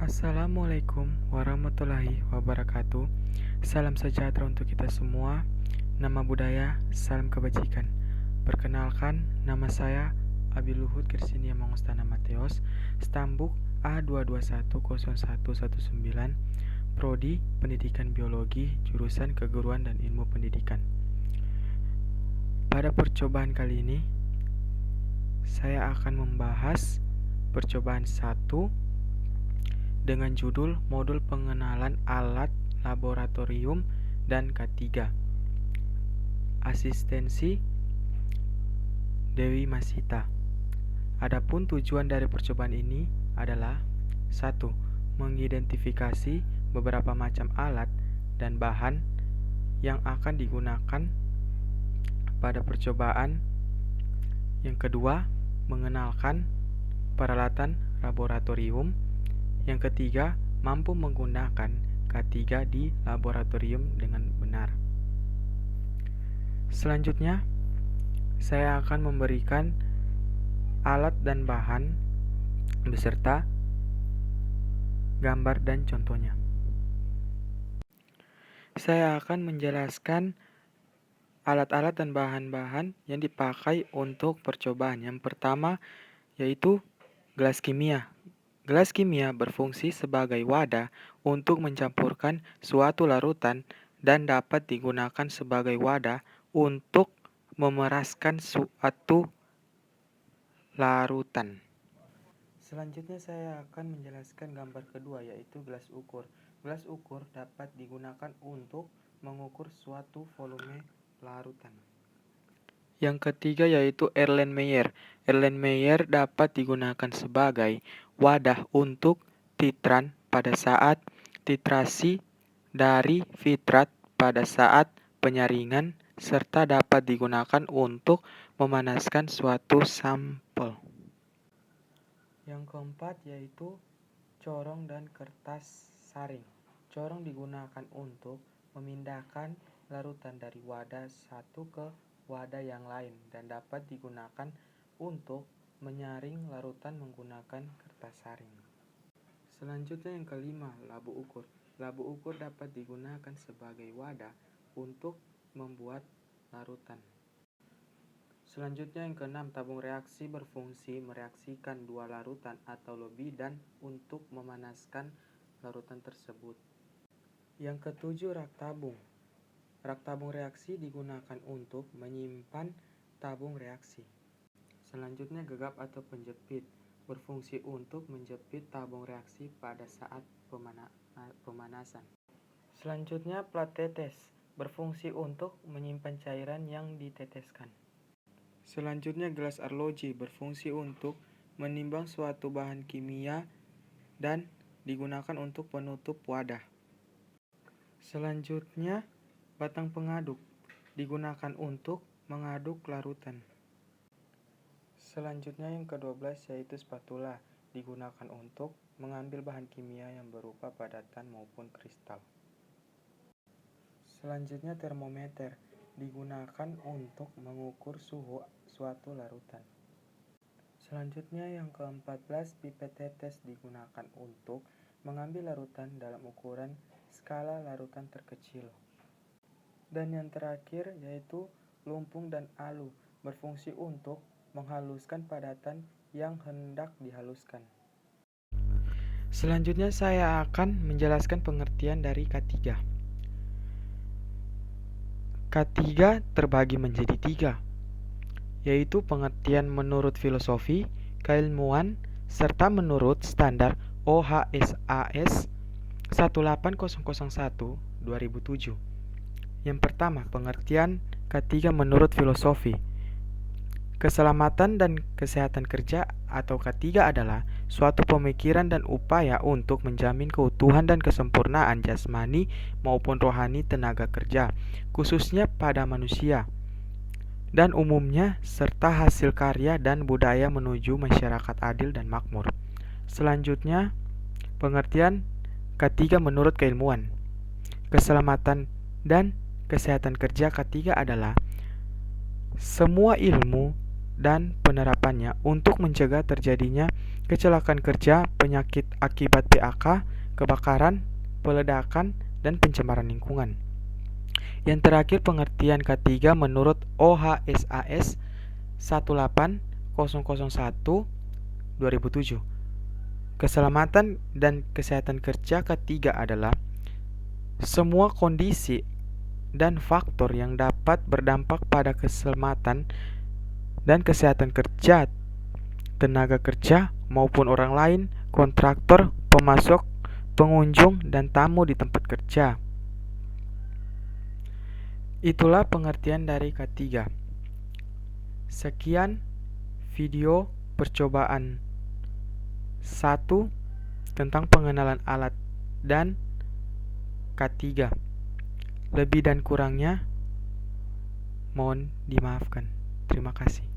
Assalamualaikum warahmatullahi wabarakatuh. Salam sejahtera untuk kita semua. Nama budaya, salam kebajikan. Perkenalkan, nama saya Abi Luhut Gersinia Mangustana Mateos, Stambuk A2210119, Prodi Pendidikan Biologi, jurusan Keguruan dan Ilmu Pendidikan. Pada percobaan kali ini, saya akan membahas percobaan 1 dengan judul Modul Pengenalan Alat Laboratorium dan K3. Asistensi Dewi Masita. Adapun tujuan dari percobaan ini adalah 1. Mengidentifikasi beberapa macam alat dan bahan yang akan digunakan pada percobaan. Yang kedua, mengenalkan peralatan laboratorium. Yang ketiga, mampu menggunakan K3 di laboratorium dengan benar. Selanjutnya, saya akan memberikan alat dan bahan beserta gambar dan contohnya. Saya akan menjelaskan alat-alat dan bahan-bahan yang dipakai untuk percobaan. Yang pertama yaitu gelas kimia. Gelas kimia berfungsi sebagai wadah untuk mencampurkan suatu larutan dan dapat digunakan sebagai wadah untuk memeraskan suatu larutan. Selanjutnya saya akan menjelaskan gambar kedua yaitu gelas ukur. Gelas ukur dapat digunakan untuk mengukur suatu volume larutan. Yang ketiga yaitu Erlenmeyer. Erlenmeyer dapat digunakan sebagai wadah untuk titran pada saat titrasi dari fitrat pada saat penyaringan serta dapat digunakan untuk memanaskan suatu sampel. Yang keempat yaitu corong dan kertas saring. Corong digunakan untuk memindahkan larutan dari wadah satu ke wadah yang lain dan dapat digunakan untuk menyaring larutan menggunakan kertas saring. Selanjutnya yang kelima, labu ukur. Labu ukur dapat digunakan sebagai wadah untuk membuat larutan. Selanjutnya yang keenam, tabung reaksi berfungsi mereaksikan dua larutan atau lebih dan untuk memanaskan larutan tersebut. Yang ketujuh, rak tabung. Rak tabung reaksi digunakan untuk menyimpan tabung reaksi. Selanjutnya gegap atau penjepit berfungsi untuk menjepit tabung reaksi pada saat pemanasan. Selanjutnya plat tetes berfungsi untuk menyimpan cairan yang diteteskan. Selanjutnya gelas arloji berfungsi untuk menimbang suatu bahan kimia dan digunakan untuk penutup wadah. Selanjutnya batang pengaduk digunakan untuk mengaduk larutan. Selanjutnya yang ke-12 yaitu spatula digunakan untuk mengambil bahan kimia yang berupa padatan maupun kristal. Selanjutnya termometer digunakan untuk mengukur suhu suatu larutan. Selanjutnya yang ke-14 pipet tetes digunakan untuk mengambil larutan dalam ukuran skala larutan terkecil. Dan yang terakhir yaitu lumpung dan alu berfungsi untuk menghaluskan padatan yang hendak dihaluskan. Selanjutnya saya akan menjelaskan pengertian dari K3. K3 terbagi menjadi 3, yaitu pengertian menurut filosofi, keilmuan, serta menurut standar OHSAS 18001/2007. Yang pertama, pengertian K3 menurut filosofi. Keselamatan dan kesehatan kerja atau K3 adalah suatu pemikiran dan upaya untuk menjamin keutuhan dan kesempurnaan jasmani maupun rohani tenaga kerja, khususnya pada manusia dan umumnya, serta hasil karya dan budaya menuju masyarakat adil dan makmur. Selanjutnya, pengertian K3 menurut keilmuan. Keselamatan dan kesehatan kerja K3 adalah semua ilmu dan penerapannya untuk mencegah terjadinya kecelakaan kerja, penyakit akibat PHK, kebakaran, peledakan, dan pencemaran lingkungan. Yang terakhir, pengertian ketiga menurut OHSAS 18001/2007. Keselamatan dan kesehatan kerja ketiga adalah semua kondisi dan faktor yang dapat berdampak pada keselamatan dan kesehatan kerja tenaga kerja maupun orang lain, kontraktor, pemasok, pengunjung, dan tamu di tempat kerja. Itulah pengertian dari ketiga. Sekian video percobaan 1 tentang pengenalan alat dan K3. Lebih dan kurangnya mohon dimaafkan. Terima kasih.